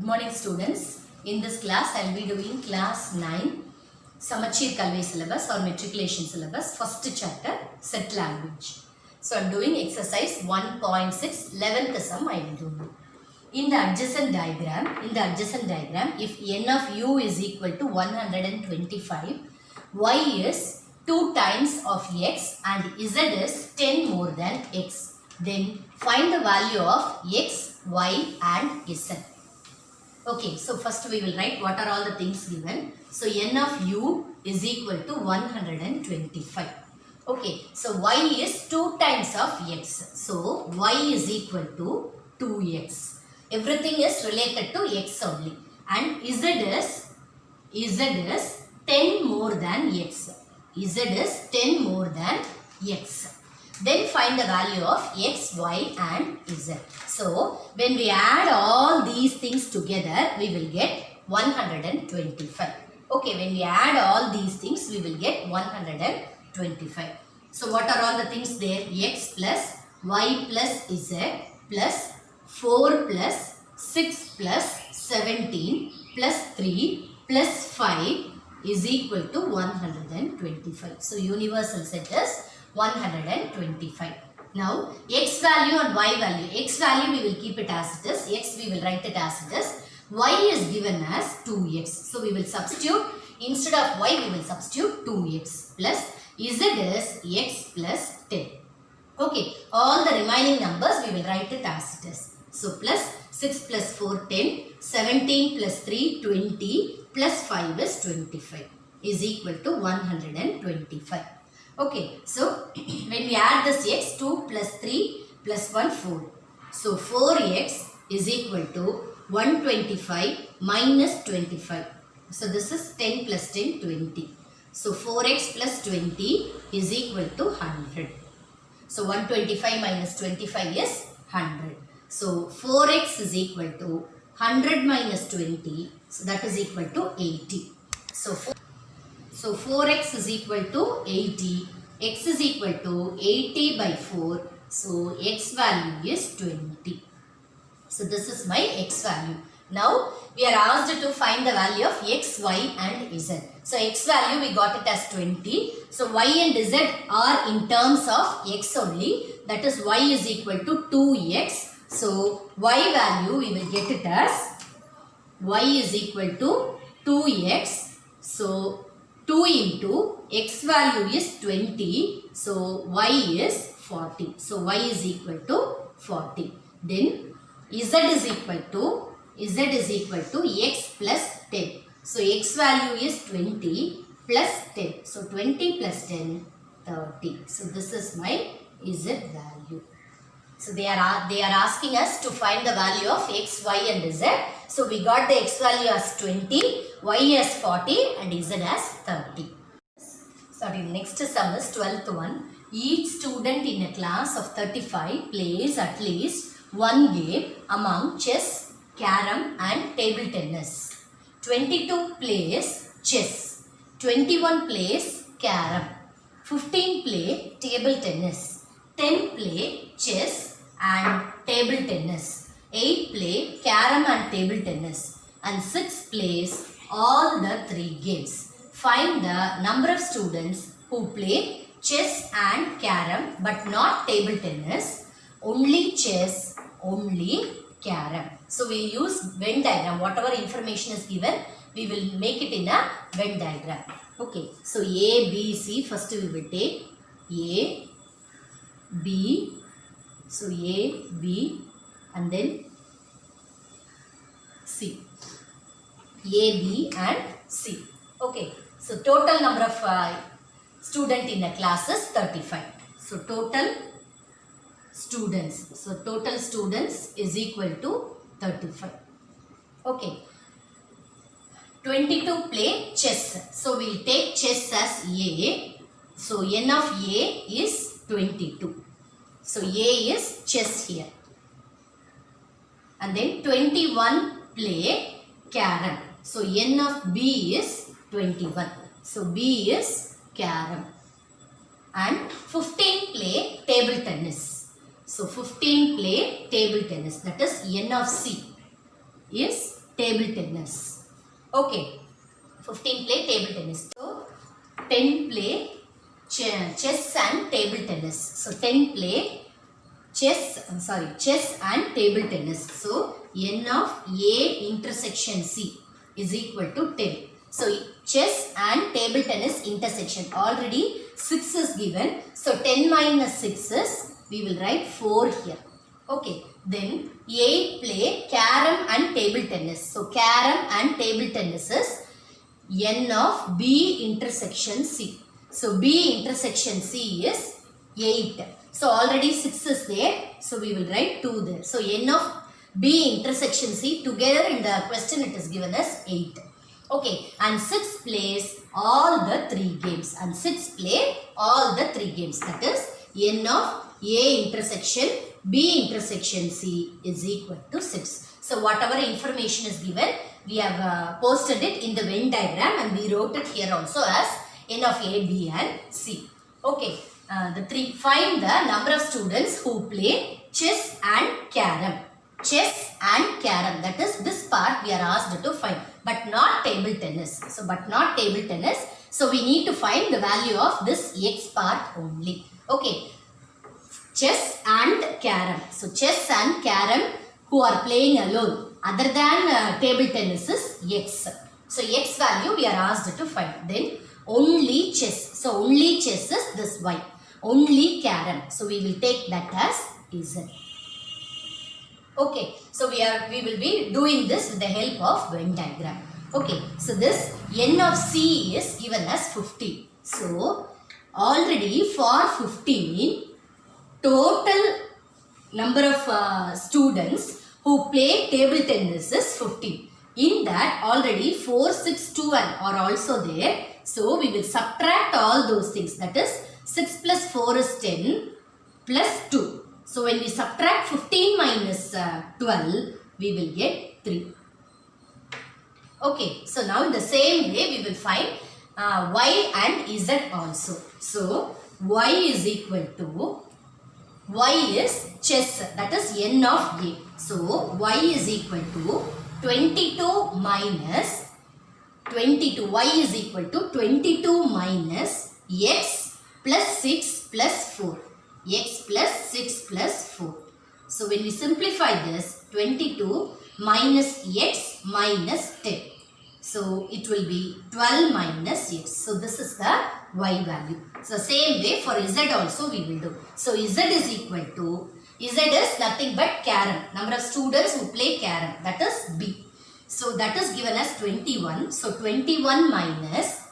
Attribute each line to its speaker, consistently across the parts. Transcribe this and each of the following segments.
Speaker 1: morning students. In this class I will be doing class 9 Samachir Kalvi syllabus or matriculation syllabus first chapter set language. So I am doing exercise 1.6 11th sum I will do. In the adjacent diagram if n of u is equal to 125, y is 2 times of x and z is 10 more than x. Then find the value of x, y and z. Okay, so first we will write what are all the things given. So n of u is equal to 125. Okay, so y is 2 times of x. So y is equal to 2x. Everything is related to x only. And z is 10 more than x. Z is 10 more than x. Then find the value of x, y and z. So, when we add all these things together, we will get 125. Okay, when we add all these things, we will get 125. So, what are all the things there? X plus y plus z plus 4 plus 6 plus 17 plus 3 plus 5 is equal to 125. So, universal set is 125. Now, x value and y value. X value we will keep it as it is. X we will write it as it is. Y is given as 2x. So, we will substitute. Instead of y, we will substitute 2x plus z is x plus 10. Okay. All the remaining numbers we will write it as it is. So, plus 6 plus 4, 10. 17 plus 3, 20. Plus 5 is 25. Is equal to 125. Okay, so when we add this x, 2 plus 3 plus 1, 4. So 4x is equal to 125 minus 25. So this is 10 plus 10, 20. So 4x plus 20 is equal to 100. So 125 minus 25 is 100. So 4x is equal to 100 minus 20. So that is equal to 80. So 4x is equal to 80. X is equal to 80 by 4. So x value is 20. So this is my x value. Now we are asked to find the value of x, y and z. So x value we got it as 20. So y and z are in terms of x only. That is y is equal to 2x. So y value we will get it as y is equal to 2x. So 2 into x value is 20. So y is 40. So y is equal to 40. Then z is equal to x plus 10. So x value is 20 plus 10. So 20 plus 10, 30. So this is my z value. So they are asking us to find the value of x, y and z. So we got the x value as 20, y as 40 and z as 30. Sorry, next sum is 12th one. Each student in a class of 35 plays at least one game among chess, carom and table tennis. 22 plays chess, 21 plays carom, 15 play table tennis, 10 play chess and table tennis, 8 play carom and table tennis and 6 plays all the 3 games. Find the number of students who play chess and carom but not table tennis, only chess, only carom. So we use Venn diagram. Whatever information is given, we will make it in a Venn diagram. Okay, so A, B, C. First we will take A, B. So A, B and then C. A, B and C. Okay, so total number of student in a class is 35. So total students. So total students is equal to 35. Okay. 22 play chess. So we will take chess as A. So n of A is 22. So A is chess here. And then 21 play carom. So n of B is 21. So B is carom. And 15 play table tennis. So 15 play table tennis. That is n of C is table tennis. Okay, 15 play table tennis. So 10 play chess and table tennis. So 10 play chess and table tennis. So n of A intersection C is equal to 10. So chess and table tennis intersection, already 6 is given. So 10 minus 6 is, we will write 4 here. Okay, then 8 play carom and table tennis. So carom and table tennis is n of B intersection C. So B intersection C is 8. So already 6 is there. So we will write 2 there. So n of B intersection C, together in the question it is given as 8. Okay, and 6 plays all the 3 games. And 6 play all the 3 games. That is n of A intersection B intersection C is equal to 6. So whatever information is given, we have posted it in the Venn diagram, and we wrote it here also as n of A, B and C. Okay, find the number of students who play chess and carom. Chess and carom, that is this part we are asked to find, but not table tennis. So we need to find the value of this x part only. Okay, chess and carom. So chess and carom who are playing alone other than table tennis is x. So x value we are asked to find. Then only chess. So only chess is this y. Only carom. So we will take that as z. Okay, so we will be doing this with the help of Venn diagram. Okay, so this n of C is given as 15. So already for 15, total number of students who play table tennis is 15. In that already 4, 6, 2 are also there. So we will subtract all those things. That is 6 plus 4 is 10 plus 2. So when we subtract 15 minus 12, we will get 3. Okay, so now in the same way we will find y and z also. So y is equal to, y is chess, that is n of A. So y is equal to 22 minus 22. Y is equal to 22 minus x plus 6 plus 4. X plus 6 plus 4. So when we simplify this, 22 minus x minus 10. So it will be 12 minus x. So this is the y value. So same way for z also we will do. So z is equal to, z is nothing but carom. Number of students who play carom, that is B. So that is given as 21. So 21 minus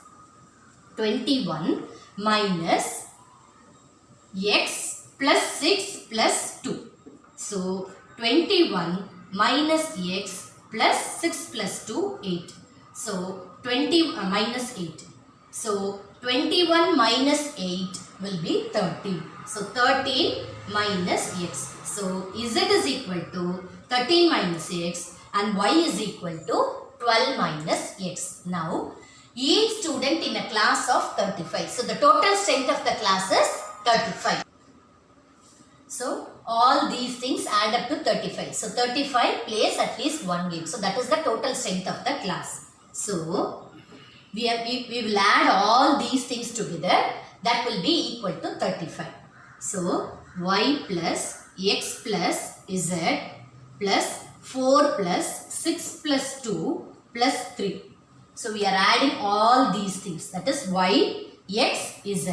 Speaker 1: x plus 6 plus 2. So 21 minus x plus 6 plus 2, 8. So 20 minus 8. So 21 minus 8 will be 13. So 13 minus x. So z is equal to 13 minus x and y is equal to 12 minus x. Now each student in a class of 35. So the total strength of the class is 35. So all these things add up to 35. So 35 plays at least one game. So that is the total strength of the class. So we will add all these things together. That will be equal to 35. So y plus x plus z plus 4 plus 6 plus 2 plus 3. So we are adding all these things. That is y, x, z,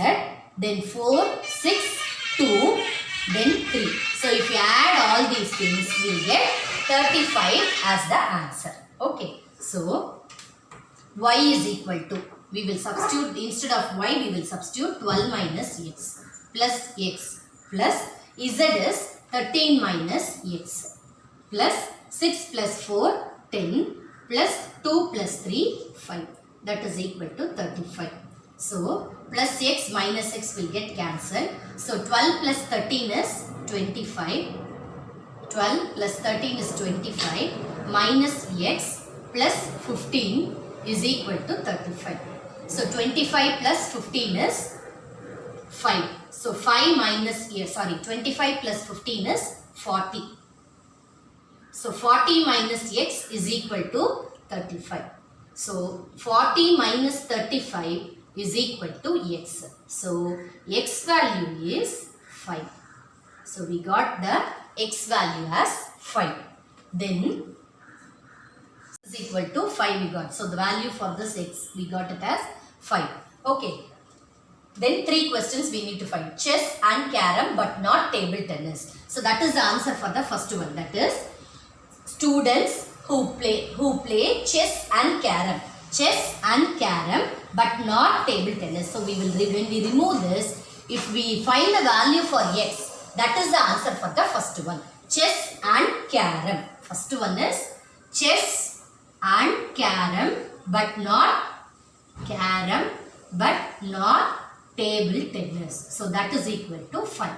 Speaker 1: then 4, 6, 2, then 3. So if you add all these things, we will get 35 as the answer. Okay. So y is equal to, we will substitute, instead of y, we will substitute 12 minus x plus z is 13 minus x plus 6 plus 4, 10 plus 2 plus 3, 5. That is equal to 35. So plus x minus x will get cancelled. So 12 plus 13 is 25. 12 plus 13 is 25 minus x plus 15 is equal to 35. So 25 plus 15 is 5. So 5 minus, 25 plus 15 is 40. So 40 minus x is equal to 35. So 40 minus 35 is equal to x. So x value is 5. So we got the x value as 5. Then is equal to 5 we got. So the value for this x we got it as 5. Okay. Then 3 questions we need to find. Chess and carom but not table tennis. So that is the answer for the first one. That is students who play chess and carom. Chess and carom but not table tennis. So we will when we remove this, if we find the value for x, that is the answer for the first one. Chess and carom. First one is chess and carom but not table tennis. So that is equal to 5.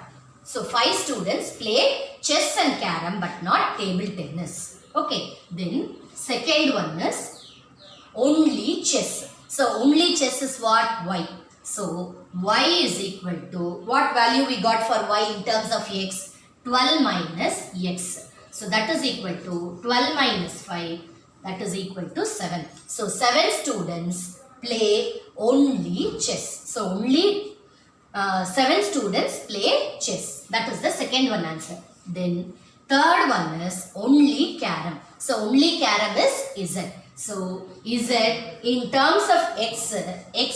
Speaker 1: So 5 students play chess and carom but not table tennis. Okay. Then second one is only chess. So only chess is what? Y. So y is equal to what value we got for y in terms of x? 12 minus x. So that is equal to 12 minus 5. That is equal to 7. So 7 students play only chess. So only 7 students play chess. That is the second one answer. Then third one is only carom. So only carom is z. So z in terms of x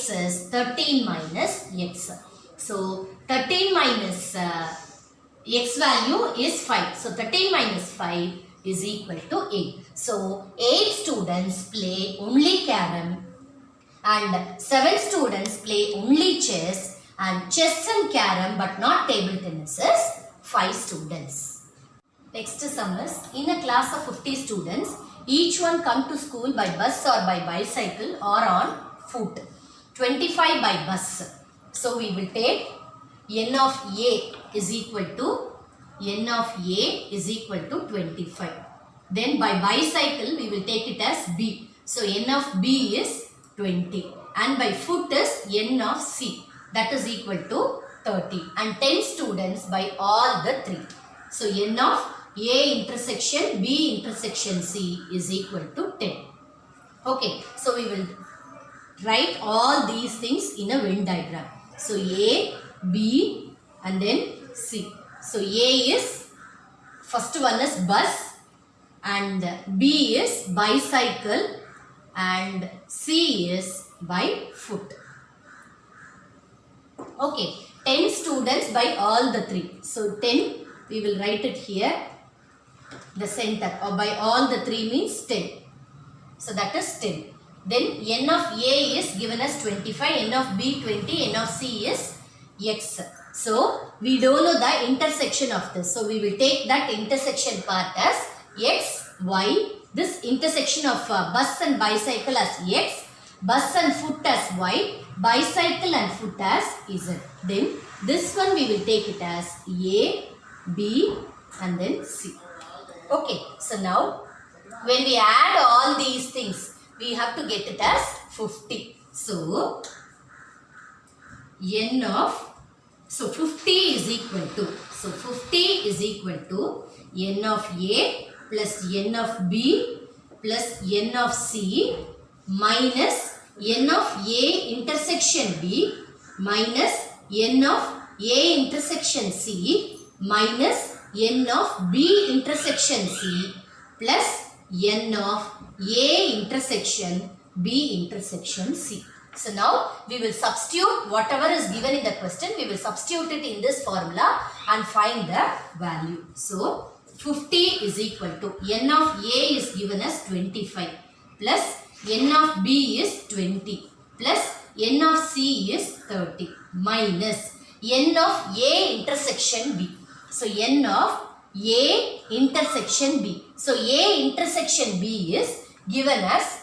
Speaker 1: is 13 minus x. So 13 minus x value is 5. So 13 minus 5 is equal to 8. So 8 students play only carom and 7 students play only chess, and chess and carom but not table tennis is 5 students. Next sum is, in a class of 50 students, each one come to school by bus or by bicycle or on foot. 25 by bus. So we will take n of a is equal to 25. Then by bicycle we will take it as b. So n of b is 20 and by foot is n of c, that is equal to 30, and 10 students by all the 3. So n of a intersection b intersection c is equal to 10. Okay, so we will write all these things in a Venn diagram. So a, b and then c. So a is, first one is bus and b is bicycle and c is by foot. Okay, 10 students by all the 3. So 10, we will write it here, the center, or by all the 3 means 10. So that is 10. Then n of a is given as 25, n of b 20, n of c is x. So we don't know the intersection of this. So we will take that intersection part as x, y. This intersection of bus and bicycle as x, bus and foot as y, bicycle and foot as z. Then this one we will take it as a, b and then c. Okay, so now when we add all these things, we have to get it as 50. So n of, so 50 is equal to, so 50 is equal to n of a plus n of b plus n of c minus n of a intersection b minus n of a intersection c minus n of b intersection c plus n of a intersection b intersection c. So now we will substitute whatever is given in the question, we will substitute it in this formula and find the value. So 50 is equal to n of a is given as 25 plus n of b is 20 plus n of c is 30 minus n of a intersection b. So n of a intersection b. So a intersection b is given as,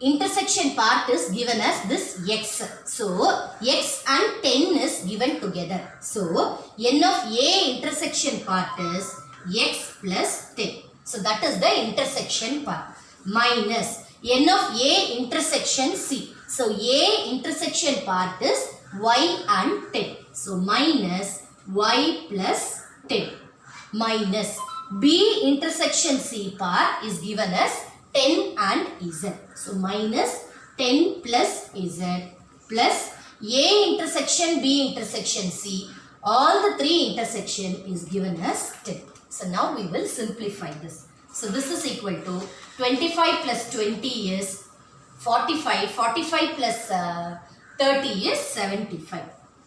Speaker 1: intersection part is given as this x. So x and 10 is given together. So n of a intersection part is x plus 10. So that is the intersection part. Minus n of a intersection c. So a intersection part is y and 10. So minus y plus 10 minus B intersection C part is given as 10 and Z. So minus 10 plus Z plus A intersection B intersection C. All the three intersection is given as 10. So now we will simplify this. So this is equal to 25 plus 20 is 45. 45 plus 30 is 75.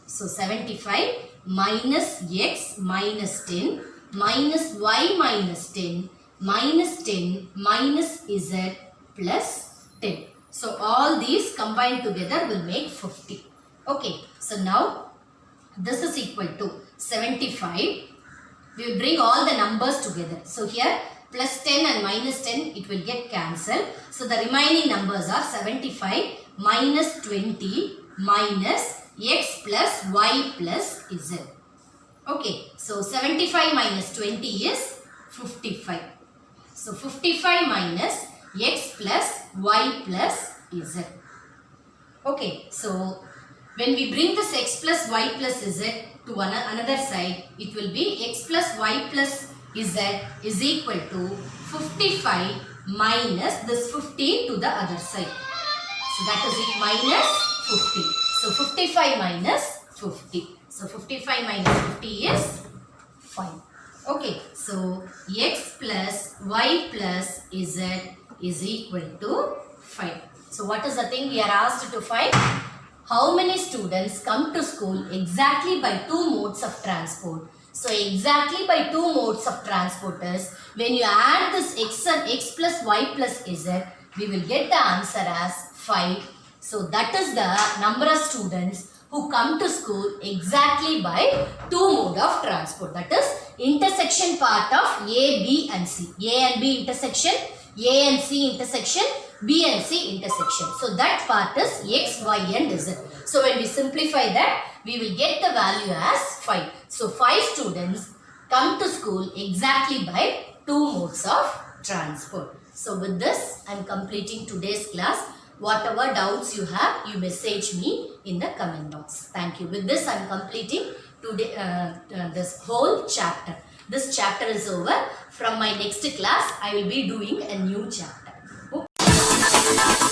Speaker 1: So 75 minus X minus 10 minus Y minus 10 minus 10 minus Z plus 10. So all these combined together will make 50. Okay. So now this is equal to 75. We will bring all the numbers together. So here plus 10 and minus 10 it will get cancelled. So the remaining numbers are 75 minus 20 minus X plus Y plus Z. Okay, so 75 minus 20 is 55. So 55 minus X plus Y plus Z. Okay, so when we bring this X plus Y plus Z to another side, it will be X plus Y plus Z is equal to 55 minus this 50 to the other side. So that is it, minus 50. So 55 minus 50. So 55 minus 50 is 5. Okay. So X plus Y plus Z is equal to 5. So what is the thing we are asked to find? How many students come to school exactly by two modes of transport? So exactly by two modes of transport is, when you add this X plus Y plus Z, we will get the answer as 5. So that is the number of students who come to school exactly by two mode of transport. That is intersection part of A, B and C. A and B intersection, A and C intersection, B and C intersection. So that part is X, Y and Z. So when we simplify that, we will get the value as 5. So 5 students come to school exactly by two modes of transport. So with this, I am completing today's class. Whatever doubts you have, you message me in the comment box. Thank you. With this, I am completing today this whole chapter. This chapter is over. From my next class, I will be doing a new chapter. Okay.